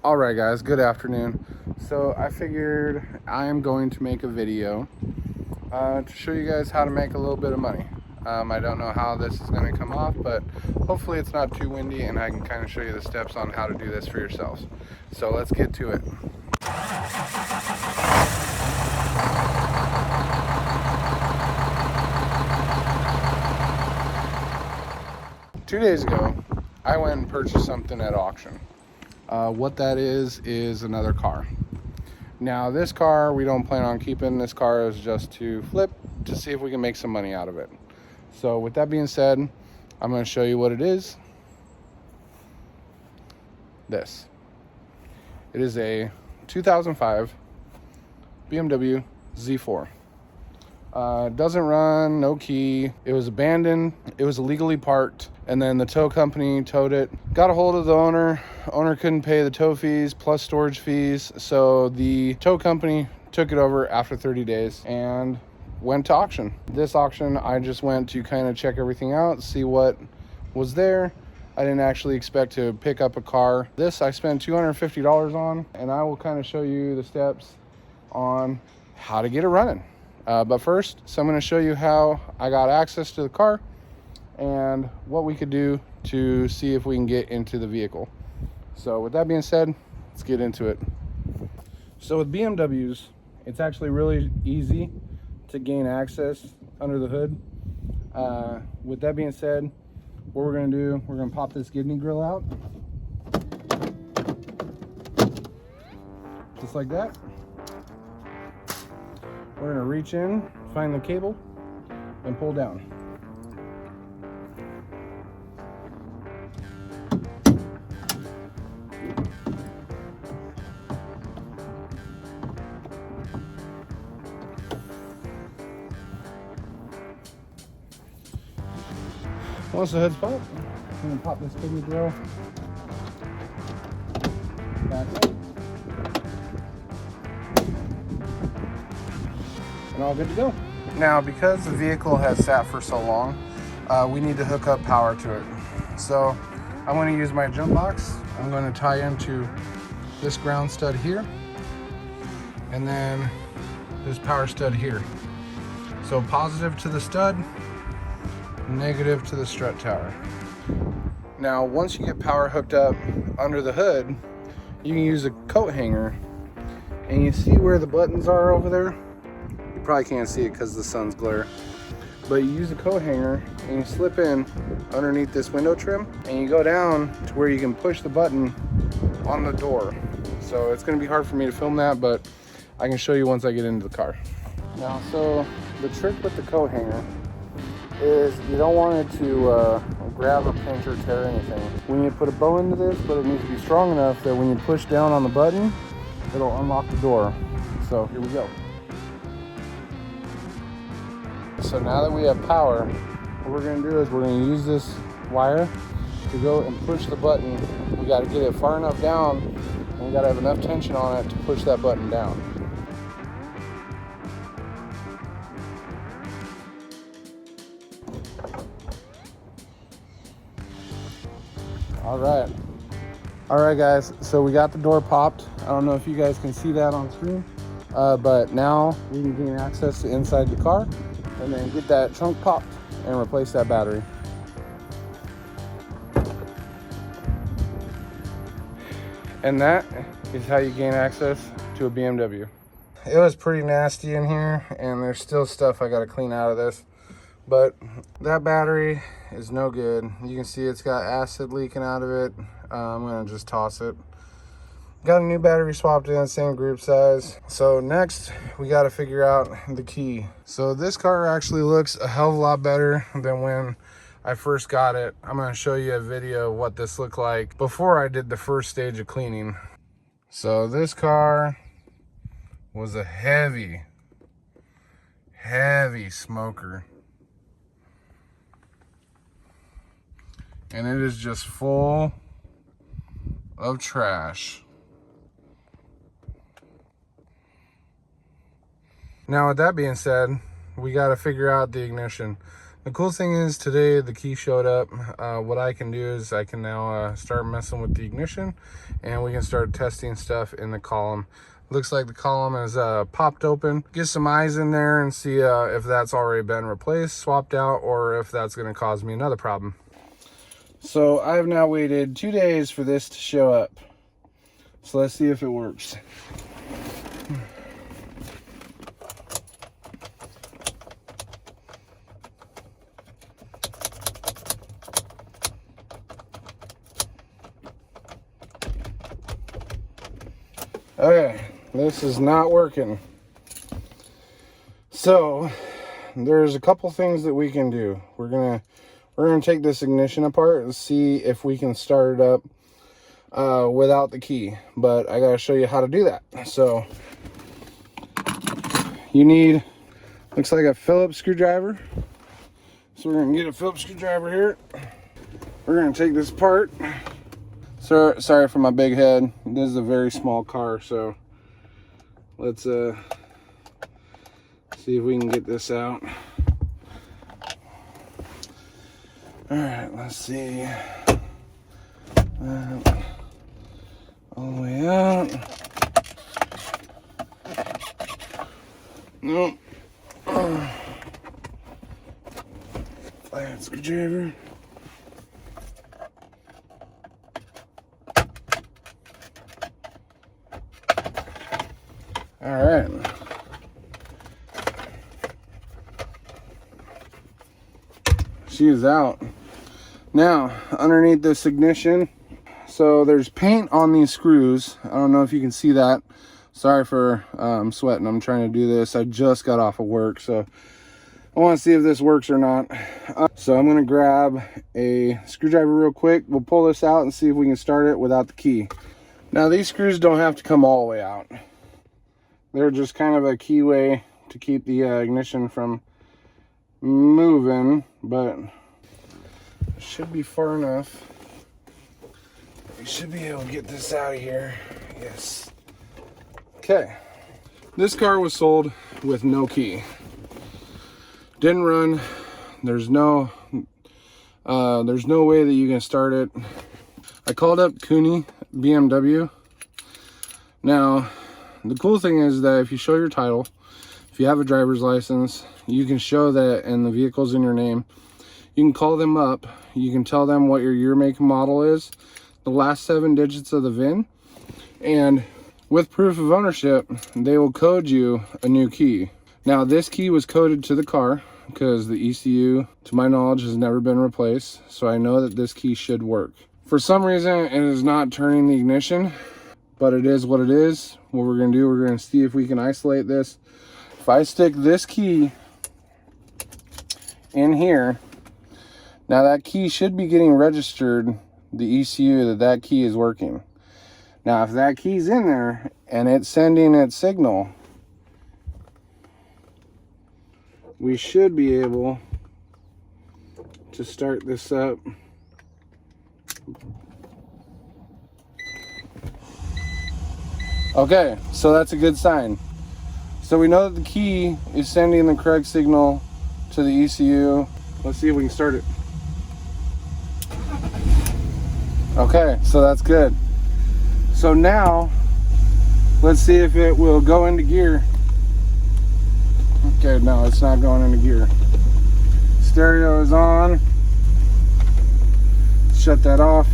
All right, guys, good afternoon. So I figured I am going to make a video to show you guys how to make a little bit of money. I don't know how this is going to come off, but hopefully it's not too windy and I can kind of show you the steps on how to do this for yourselves. So let's get to it. Two days ago, I went and purchased something at auction. What that is another car. Now this car we don't plan on keeping. This car is just to flip to see if we can make some money out of it. So with that being said, I'm going to show you what it is. This. It is a 2005 BMW Z4. Doesn't run, no key. It was abandoned. It was illegally parked, and then the tow company towed it. Got a hold of the owner. Owner couldn't pay the tow fees plus storage fees, so the tow company took it over after 30 days and went to auction. This auction, I just went to kind of check everything out, see what was there. I didn't actually expect to pick up a car. This I spent $250 on, and I will kind of show you the steps on how to get it running. But first, so I'm going to show you how I got access to the car and what we could do to see if we can get into the vehicle. So with that being said, let's get into it. So with BMWs, it's actually really easy to gain access under the hood. With that being said, what we're going to do, we're going to pop this kidney grill out. Just like that. We're going to reach in, find the cable, and pull down. Once the hood's popped, I'm going to pop this kidney grill back in. And all good to go. Now, because the vehicle has sat for so long, we need to hook up power to it. So I'm going to use my jump box. I'm going to tie into this ground stud here, and then this power stud here. So positive to the stud, negative to the strut tower. Now, once you get power hooked up under the hood, you can use a coat hanger, and you see where the buttons are over there? Probably can't see it because the sun's glare, but you use a coat hanger and you slip in underneath this window trim and you go down to where you can push the button on the door. So it's going to be hard for me to film that, but I can show you once I get into the car. Now, so the trick with the coat hanger is you don't want it to grab or pinch or tear anything. We need to put a bow into this, but it needs to be strong enough that when you push down on the button, it'll unlock the door. So here we go. So now that we have power, what we're going to do is we're going to use this wire to go and push the button. We got to get it far enough down, and we got to have enough tension on it to push that button down. All right guys, so we got the door popped. I don't know if you guys can see that on screen, but now we can gain access to inside the car and then get that trunk popped and replace that battery. And that is how you gain access to a BMW. It was pretty nasty in here, and there's still stuff I gotta clean out of this, but that battery is no good. You can see it's got acid leaking out of it. I'm gonna just toss it. Got a new battery swapped in, same group size. So next, we got to figure out the key. So this car actually looks a hell of a lot better than when I first got it. I'm going to show you a video of what this looked like before I did the first stage of cleaning. So this car was a heavy smoker. And it is just full of trash. Now, with that being said, we got to figure out the ignition. The cool thing is today the key showed up. What I can do is I can now start messing with the ignition, and we can start testing stuff in the column. Looks like the column is popped open. Get some eyes in there and see if that's already been replaced, swapped out, or if that's going to cause me another problem. So I have now waited 2 days for this to show up. So let's see if it works. Okay, this is not working. So there's a couple things that we can do. We're gonna take this ignition apart and see if we can start it up without the key. But I gotta show you how to do that. So you need, looks like a Phillips screwdriver. So we're gonna get a Phillips screwdriver here. We're gonna take this apart. Sorry for my big head. This is a very small car, so let's see if we can get this out. All right, let's see. All the way out. Nope. Flat screwdriver. All right. She is out. Now, underneath this ignition, so there's paint on these screws. I don't know if you can see that. Sorry for sweating. I'm trying to do this. I just got off of work, so I want to see if this works or not. So I'm going to grab a screwdriver real quick. We'll pull this out and see if we can start it without the key. Now, these screws don't have to come all the way out. They're just kind of a key way to keep the ignition from moving, but it should be far enough. We should be able to get this out of here. Yes. Okay. This car was sold with no key. Didn't run. There's no way that you can start it. I called up Skoolie BMW. Now, the cool thing is that if you show your title, if you have a driver's license, you can show that and the vehicle's in your name. You can call them up. You can tell them what your year, make, and model is, the last 7 digits of the VIN, and with proof of ownership, they will code you a new key. Now, this key was coded to the car because the ECU, to my knowledge, has never been replaced, so I know that this key should work. For some reason, it is not turning the ignition, but it is what it is. What we're gonna do, we're gonna see if we can isolate this. If I stick this key in here, now that key should be getting registered, the ECU, that key is working. Now, if that key's in there and it's sending its signal, we should be able to start this up. Okay, so that's a good sign. So we know that the key is sending the correct signal to the ECU. Let's see if we can start it. Okay, so that's good. So now, let's see if it will go into gear. Okay, no, it's not going into gear. Stereo is on. Shut that off.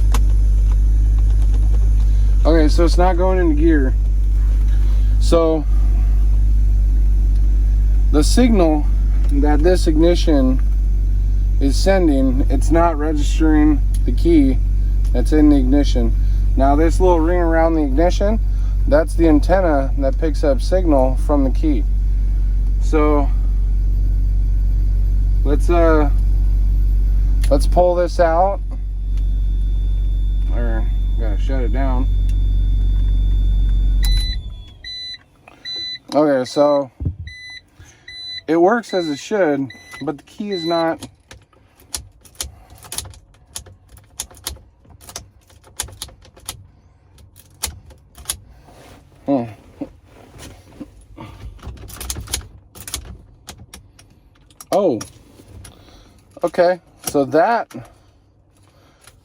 Okay, so it's not going into gear. So the signal that this ignition is sending, it's not registering the key that's in the ignition. Now this little ring around the ignition, that's the antenna that picks up signal from the key. So let's pull this out. Or gotta shut it down. Okay, so it works as it should, but the key is not. Oh, Okay, so that,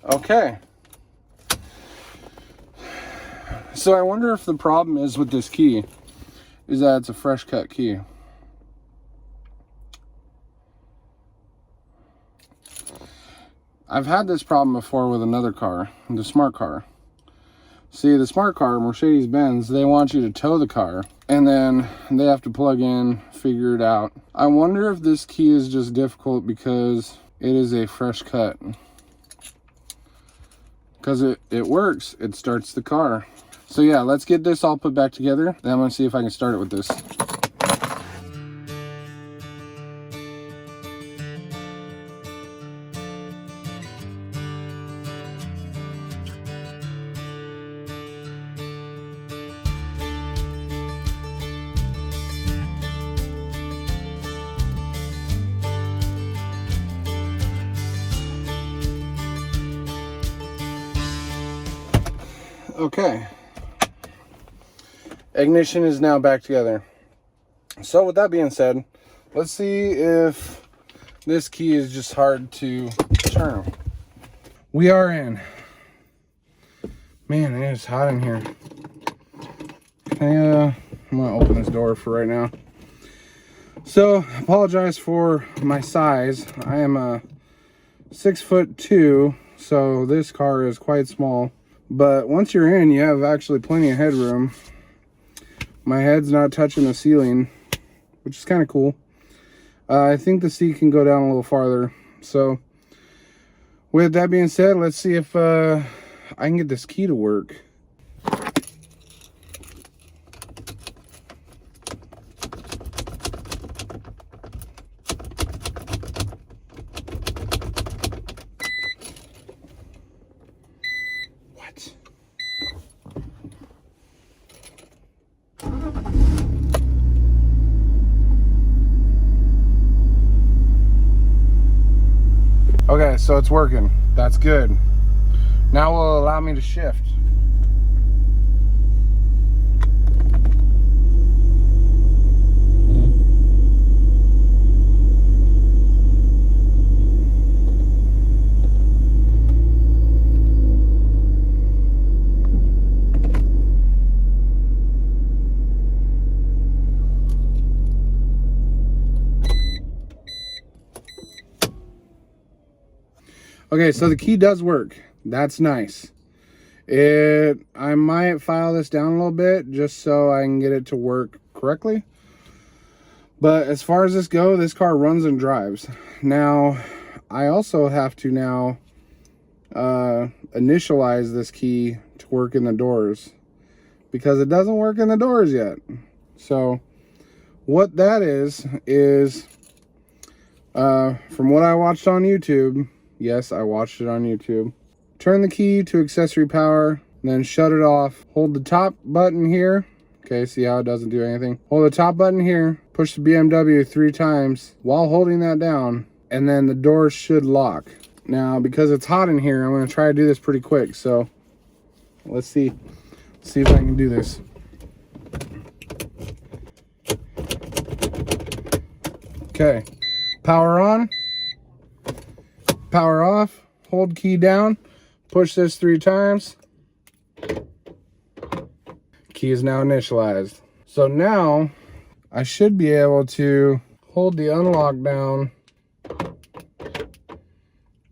okay. So I wonder if the problem is with this key is that it's a fresh cut key. I've had this problem before with another car, the smart car. See, the smart car, Mercedes-Benz, they want you to tow the car and then they have to plug in, figure it out. I wonder if this key is just difficult because it is a fresh cut. Because it works, it starts the car. So yeah, let's get this all put back together. Then I'm gonna see if I can start it with this. Okay, ignition is now back together. So with that being said, let's see if this key is just hard to turn. We are in. Man, it is hot in here. I'm gonna open this door for right now. So apologize for my size. I am a 6'2", so this car is quite small. But once you're in, you have actually plenty of headroom. My head's not touching the ceiling, which is kind of cool. I think the seat can go down a little farther. So with that being said, let's see if I can get this key to work. Okay, so it's working. That's good. Now it will allow me to shift. Okay, so the key does work. That's nice. I might file this down a little bit just so I can get it to work correctly. But as far as this goes, this car runs and drives. Now, I also have to now initialize this key to work in the doors because it doesn't work in the doors yet. So what that is from what I watched on YouTube. Yes, I watched it on YouTube. Turn the key to accessory power, then shut it off. Hold the top button here. Okay, see how it doesn't do anything? Hold the top button here, push the BMW 3 times while holding that down, and then the door should lock. Now, because it's hot in here, I'm gonna try to do this pretty quick, so let's see if I can do this. Okay, power on. Power off, hold key down, push this 3 times. Key is now initialized. So now I should be able to hold the unlock down.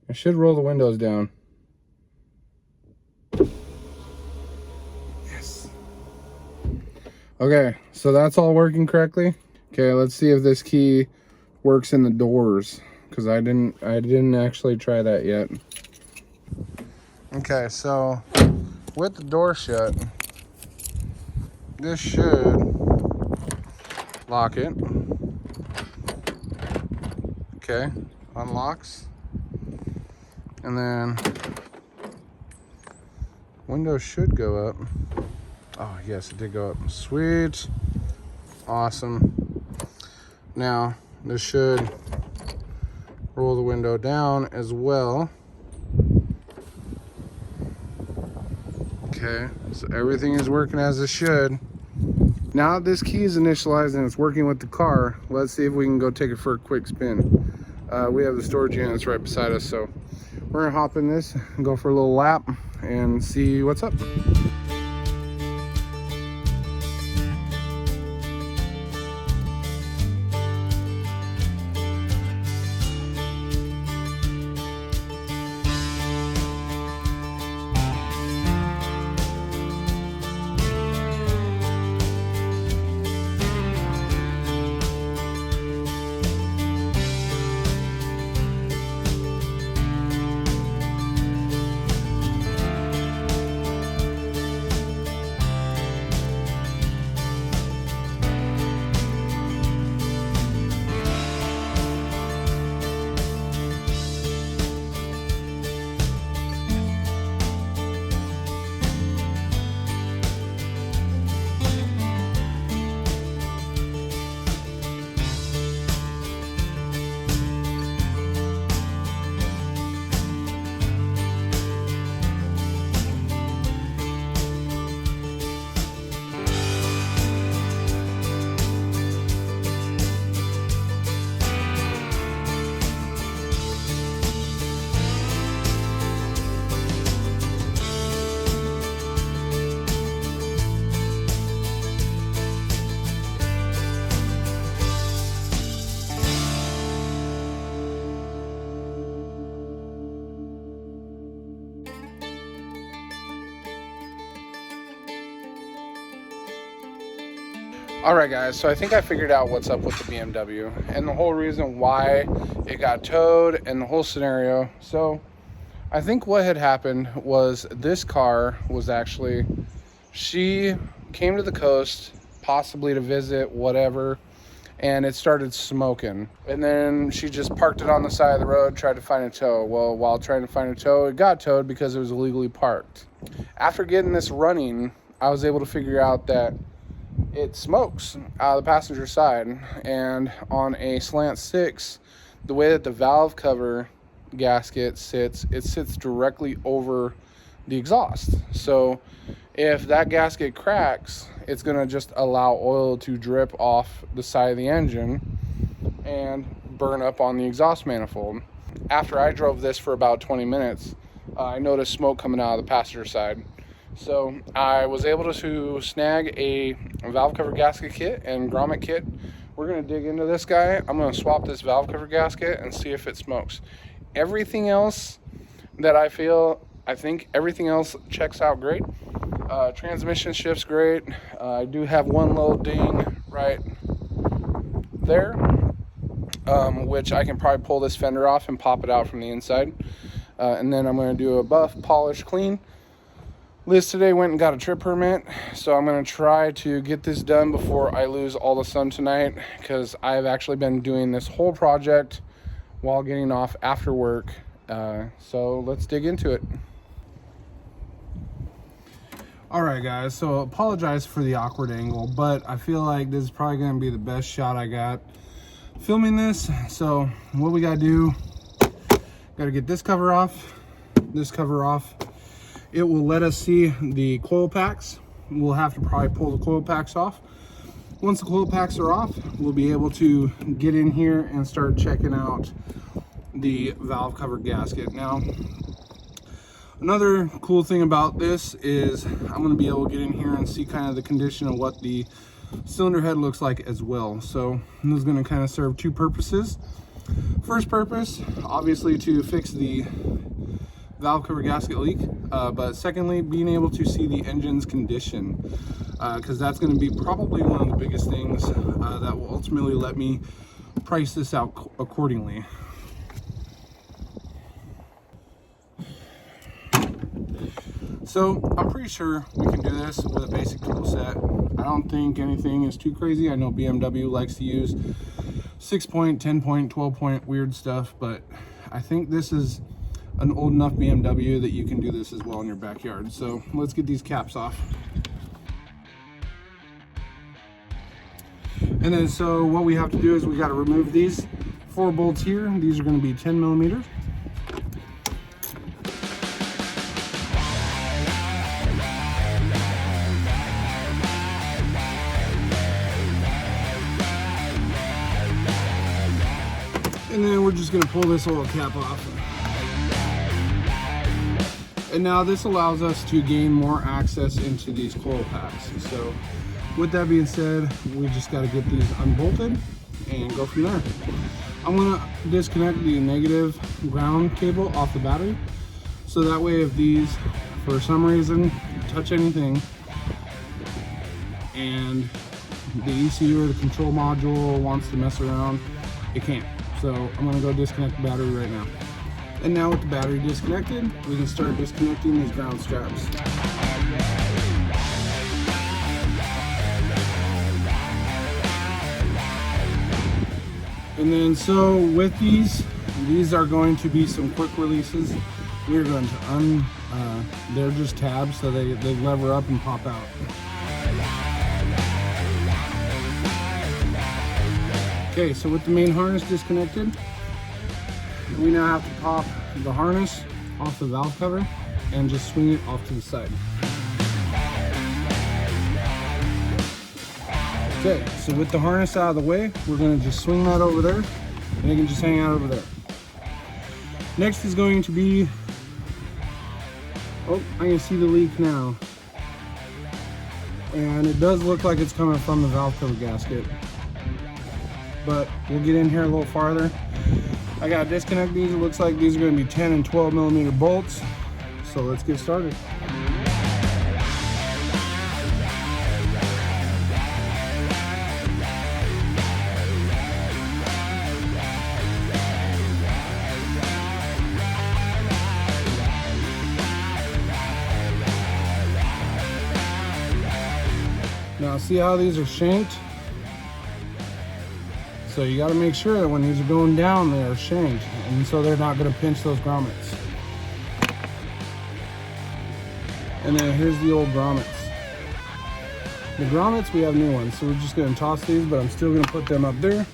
I should roll the windows down. Yes. Okay, so that's all working correctly. Okay, let's see if this key works in the doors, because I didn't actually try that yet. Okay, so with the door shut, this should lock it. Okay, unlocks. And then windows should go up. Oh yes, it did go up. Sweet. Awesome. Now this should roll the window down as well. Okay, so everything is working as it should. Now that this key is initialized and it's working with the car, let's see if we can go take it for a quick spin. We have the storage units right beside us, so we're gonna hop in this and go for a little lap and see what's up. All right, guys, so I think I figured out what's up with the BMW and the whole reason why it got towed and the whole scenario. So I think what had happened was this car was actually, she came to the coast possibly to visit, whatever, and it started smoking. And then she just parked it on the side of the road, tried to find a tow. Well, while trying to find a tow, it got towed because it was illegally parked. After getting this running, I was able to figure out that it smokes out of the passenger side, and on a slant 6, the way that the valve cover gasket sits, it sits directly over the exhaust. So if that gasket cracks, it's going to just allow oil to drip off the side of the engine and burn up on the exhaust manifold. After I drove this for about 20 minutes, I noticed smoke coming out of the passenger side. So I was able to snag a valve cover gasket kit and grommet kit. We're going to dig into this guy. I'm going to swap this valve cover gasket and see if it smokes. Everything else that I think everything else checks out great. Transmission shifts great. I do have one little ding right there, which I can probably pull this fender off and pop it out from the inside. And then I'm going to do a buff, polish, clean. Liz today went and got a trip permit, so I'm going to try to get this done before I lose all the sun tonight, because I've actually been doing this whole project while getting off after work. So let's dig into it. All right, guys, so apologize for the awkward angle, but I feel like this is probably going to be the best shot I got filming this. So what we got to do, got to get this cover off, this cover off. It will let us see the coil packs. We'll have to probably pull the coil packs off. Once the coil packs are off, we'll be able to get in here and start checking out the valve cover gasket. Now, another cool thing about this is I'm gonna be able to get in here and see kind of the condition of what the cylinder head looks like as well. So this is gonna kind of serve two purposes. First purpose, obviously to fix the valve cover gasket leak, but secondly, being able to see the engine's condition, because that's going to be probably one of the biggest things that will ultimately let me price this out accordingly. So I'm pretty sure we can do this with a basic tool set. I don't think anything is too crazy. I know BMW likes to use 6-point, 10-point, 12-point weird stuff, but I think this is an old enough BMW that you can do this as well in your backyard. So let's get these caps off. And then so what we have to do is we got to remove these 4 bolts here. These are going to be 10 millimeters. And then we're we're just gonna pull this little cap off. And now this allows us to gain more access into these coil packs. So with that being said, we just got to get these unbolted and go from there. I'm gonna disconnect the negative ground cable off the battery, so that way if these for some reason touch anything and the ECU or the control module wants to mess around, it can't. So I'm gonna go disconnect the battery right now. And now with the battery disconnected, we can start disconnecting these ground straps. And then so with these are going to be some quick releases. We're going to they're just tabs, so they lever up and pop out. Okay, so with the main harness disconnected, we now have to pop the harness off the valve cover and just swing it off to the side. Okay, so with the harness out of the way, we're going to just swing that over there, and it can just hang out over there. Next is going to be, oh, I can see the leak now. And it does look like it's coming from the valve cover gasket. But we'll get in here a little farther. I gotta disconnect these. It looks like these are gonna be 10 and 12 millimeter bolts. So let's get started. Now see how these are shanked? So you got to make sure that when these are going down, they are shanked, and so they're not going to pinch those grommets. And then here's the old grommets. The grommets, we have new ones, so we're just going to toss these, but I'm still going to put them up there.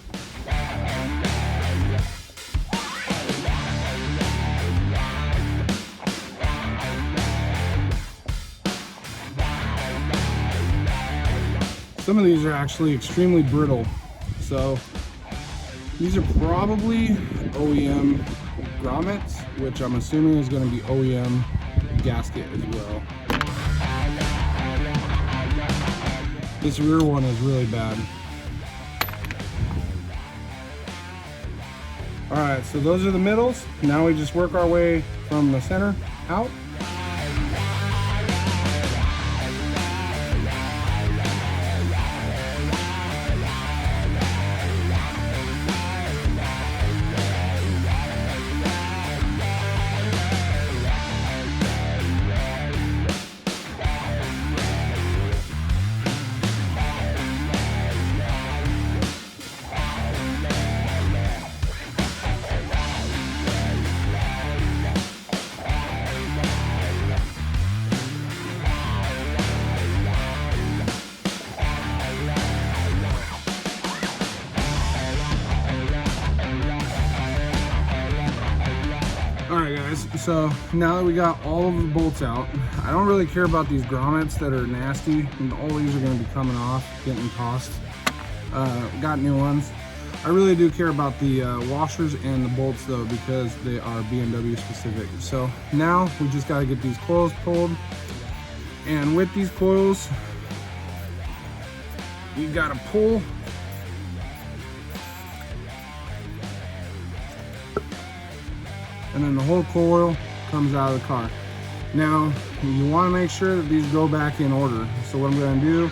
Some of these are actually extremely brittle, so these are probably OEM grommets, which I'm assuming is going to be OEM gasket as well. This rear one is really bad. Alright, so those are the middles. Now we just work our way from the center out. Alright guys, so now that we got all of the bolts out, I don't really care about these grommets that are nasty, and all these are going to be coming off, getting tossed. Got new ones. I really do care about the washers and the bolts though, because they are BMW specific. So now we just got to get these coils pulled, and with these coils, we got to pull and then the whole coil comes out of the car. Now, you want to make sure that these go back in order. So what I'm going to do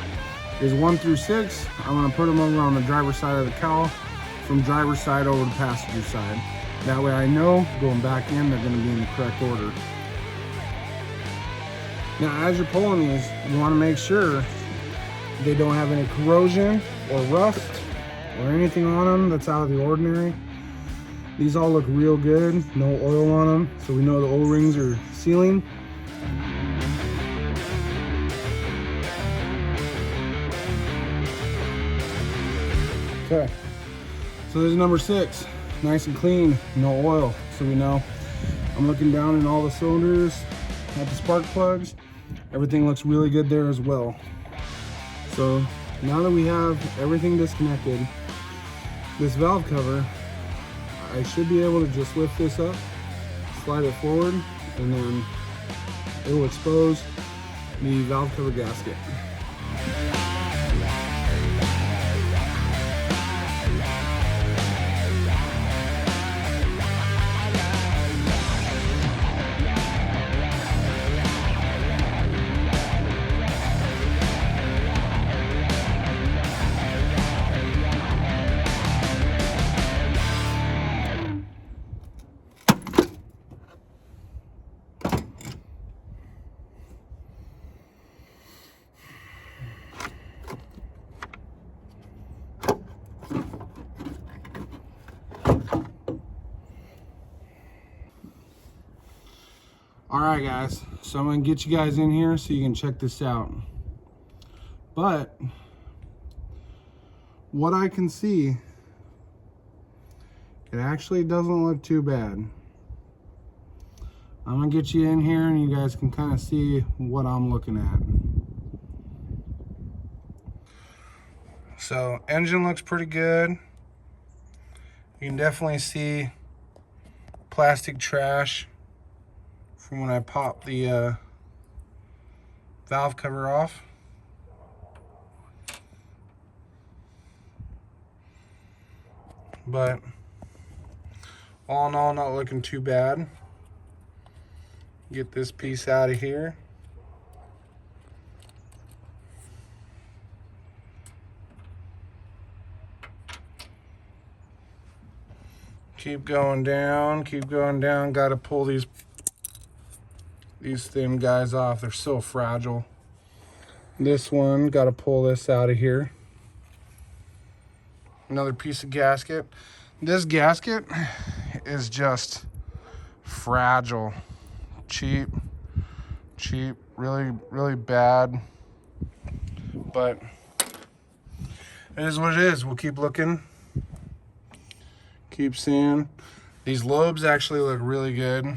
is 1 through 6, I'm going to put them over on the driver's side of the cowl, from driver's side over to passenger side. That way I know going back in, they're going to be in the correct order. Now, as you're pulling these, you want to make sure they don't have any corrosion or rust or anything on them that's out of the ordinary. These all look real good, no oil on them, so we know the O-rings are sealing. Okay, so there's number 6, nice and clean, no oil, so we know. I'm looking down in all the cylinders at the spark plugs. Everything looks really good there as well. So now that we have everything disconnected, this valve cover, I should be able to just lift this up, slide it forward, and then it will expose the valve cover gasket. Alright guys, so I'm going to get you guys in here so you can check this out. But what I can see, it actually doesn't look too bad. I'm going to get you in here and you guys can kind of see what I'm looking at. So engine looks pretty good. You can definitely see plastic trash from when I pop the valve cover off. But all in all, not looking too bad. Get this piece out of here. Keep going down, got to pull these thin guys off. They're so fragile. This one, got to pull this out of here. Another piece of gasket. This gasket is just fragile. Cheap, really bad. But it is what it is. We'll keep looking. Keep seeing. These lobes actually look really good.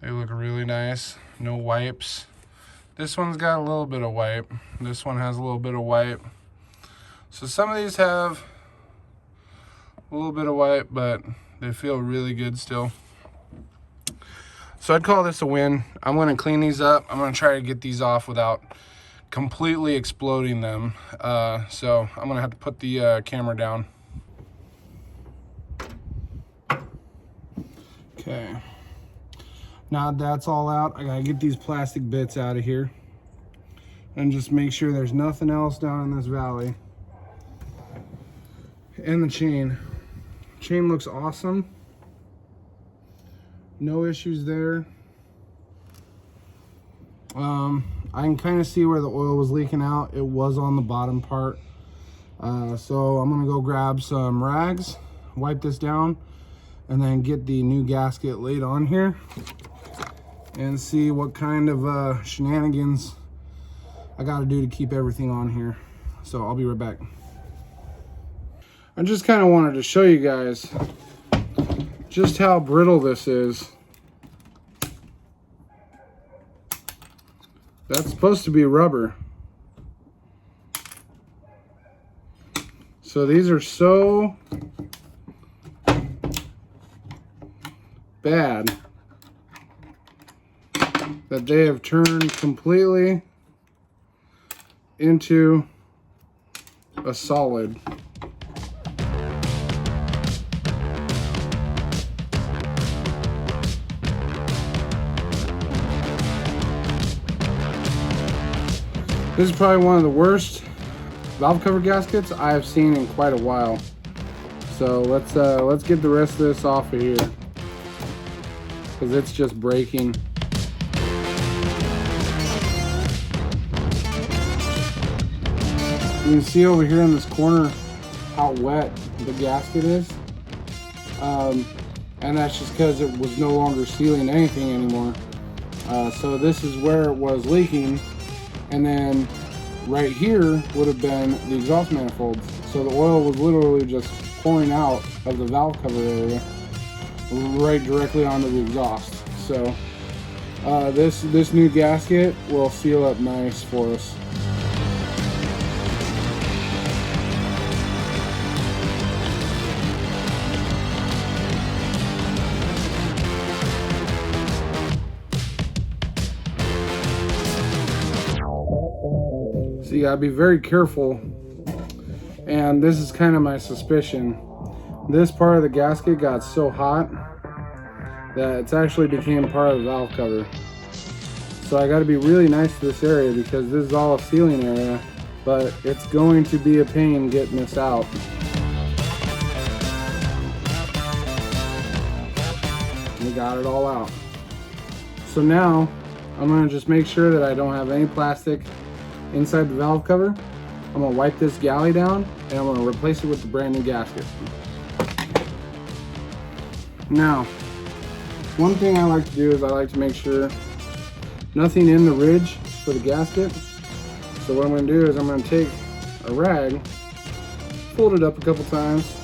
They look really nice. No wipes. This one's got a little bit of wipe. This one has a little bit of wipe. So some of these have a little bit of wipe, but they feel really good still. So I'd call this a win. I'm going to clean these up. I'm going to try to get these off without completely exploding them. So I'm going to have to put the camera down. Okay. Now that's all out, I gotta get these plastic bits out of here and just make sure there's nothing else down in this valley. And the chain looks awesome. No issues there. I can kind of see where the oil was leaking out. It was on the bottom part. So I'm gonna go grab some rags, wipe this down, and then get the new gasket laid on here and see what kind of shenanigans I gotta do to keep everything on here. So I'll be right back. I just kind of wanted to show you guys just how brittle this is. That's supposed to be rubber. So these are so bad that they have turned completely into a solid. This is probably one of the worst valve cover gaskets I have seen in quite a while. So let's get the rest of this off of here, because it's just breaking. You can see over here in this corner how wet the gasket is. And that's just because it was no longer sealing anything anymore. So this is where it was leaking. And then right here would have been the exhaust manifolds. So the oil was literally just pouring out of the valve cover area right directly onto the exhaust. So this new gasket will seal up nice for us. So you gotta be very careful. And this is kind of my suspicion. This part of the gasket got so hot that it's actually became part of the valve cover. So I gotta be really nice to this area because this is all a sealing area, but it's going to be a pain getting this out. We got it all out. So now I'm gonna just make sure that I don't have any plastic inside the valve cover. I'm gonna wipe this galley down and I'm gonna replace it with the brand new gasket. Now, one thing I like to do is I like to make sure nothing in the ridge for the gasket. So what I'm gonna do is I'm gonna take a rag, fold it up a couple times,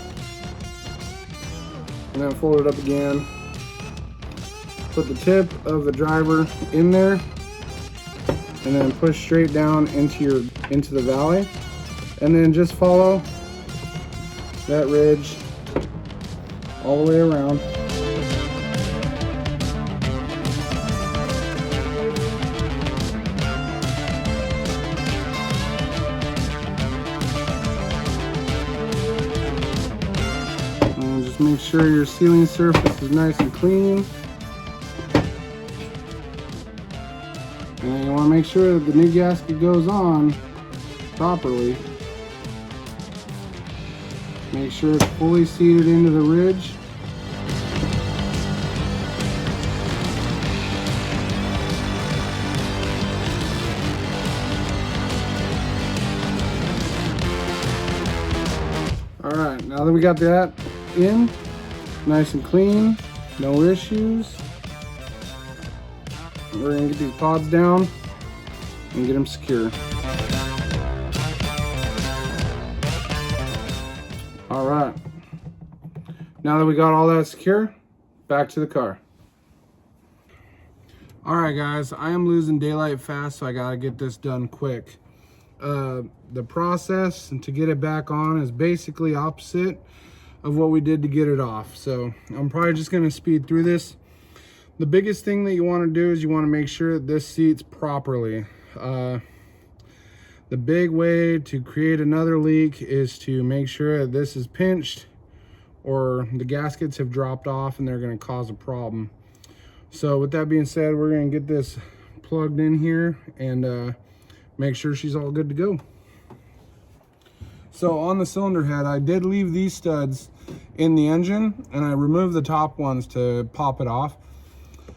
and then fold it up again. Put the tip of the driver in there, and then push straight down into the valley, and then just follow that ridge all the way around. And just make sure your sealing surface is nice and clean. And you want to make sure that the new gasket goes on properly. Make sure it's fully seated into the ridge. Alright, now that we got that in, nice and clean, no issues. We're going to get these pods down and get them secure. All right. Now that we got all that secure, back to the car. All right, guys, I am losing daylight fast, so I got to get this done quick. The process to get it back on is basically opposite of what we did to get it off. So I'm probably just going to speed through this. The biggest thing that you want to do is you want to make sure that this seats properly. The big way to create another leak is to make sure that this is pinched or the gaskets have dropped off and they're going to cause a problem. So with that being said, we're going to get this plugged in here and make sure she's all good to go. So on the cylinder head, I did leave these studs in the engine and I removed the top ones to pop it off.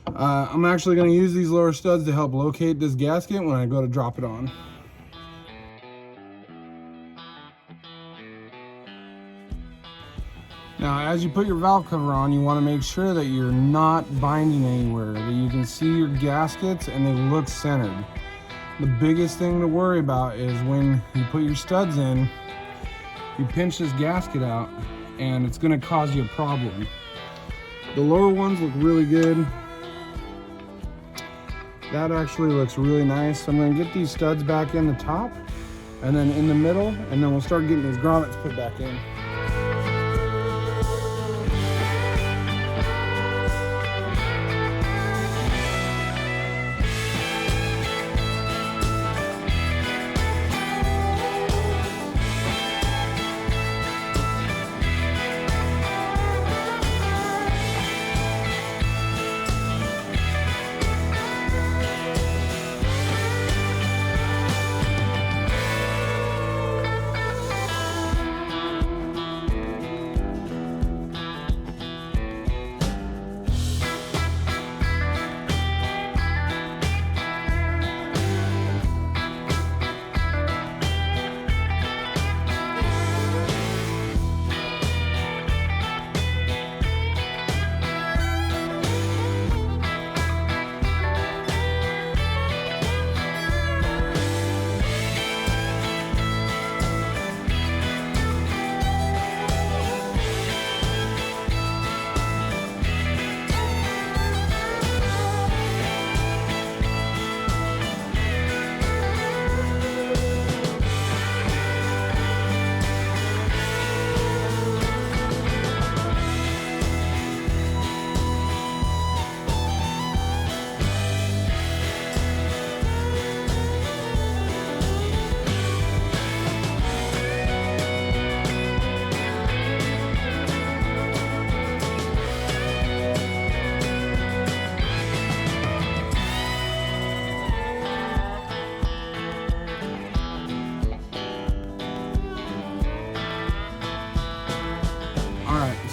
I'm actually going to use these lower studs to help locate this gasket when I go to drop it on. Now, as you put your valve cover on, you want to make sure that you're not binding anywhere, that you can see your gaskets and they look centered. The biggest thing to worry about is when you put your studs in, you pinch this gasket out and it's going to cause you a problem. The lower ones look really good. That actually looks really nice. So I'm going to get these studs back in the top and then in the middle, and then we'll start getting these grommets put back in.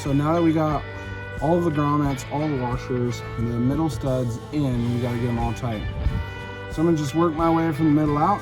so now that we got all of the grommets, all the washers, the middle studs in, we got to get them all tight. So I'm gonna just work my way from the middle out.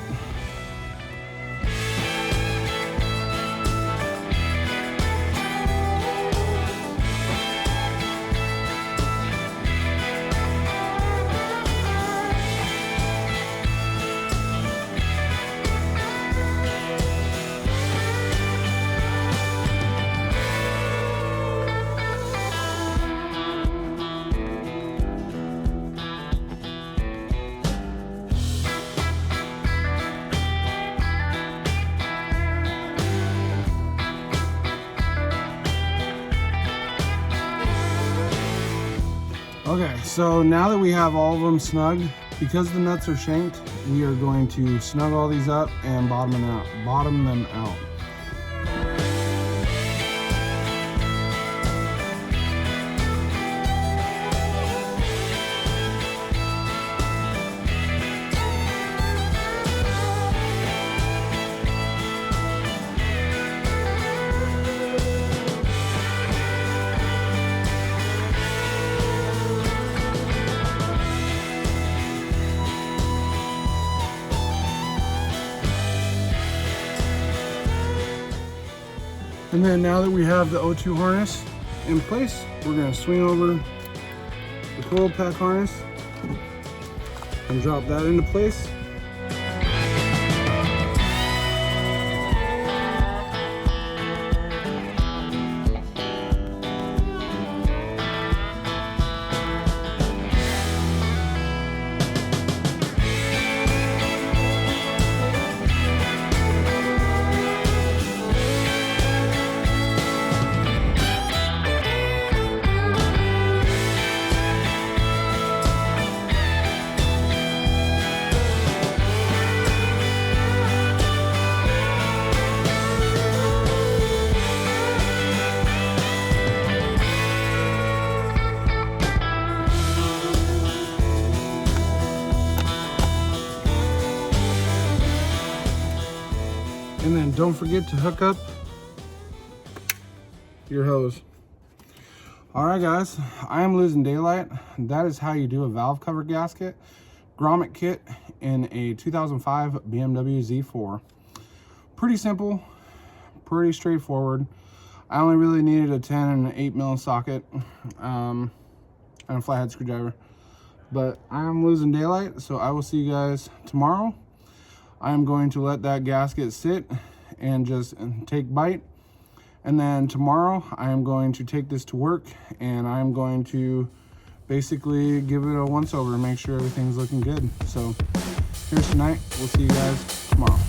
Okay, so now that we have all of them snug, because the nuts are shanked, we are going to snug all these up and bottom them out. And then now that we have the O2 harness in place, we're going to swing over the coil pack harness and drop that into place. And then don't forget to hook up your hose. All right, guys, I am losing daylight. That is how you do a valve cover gasket grommet kit in a 2005 BMW Z4. Pretty simple, pretty straightforward. I only really needed a 10 and an 8mm socket and a flathead screwdriver. But I am losing daylight, so I will see you guys tomorrow. I am going to let that gasket sit and just take bite. And then tomorrow I am going to take this to work and I am going to basically give it a once over and make sure everything's looking good. So here's tonight. We'll see you guys tomorrow.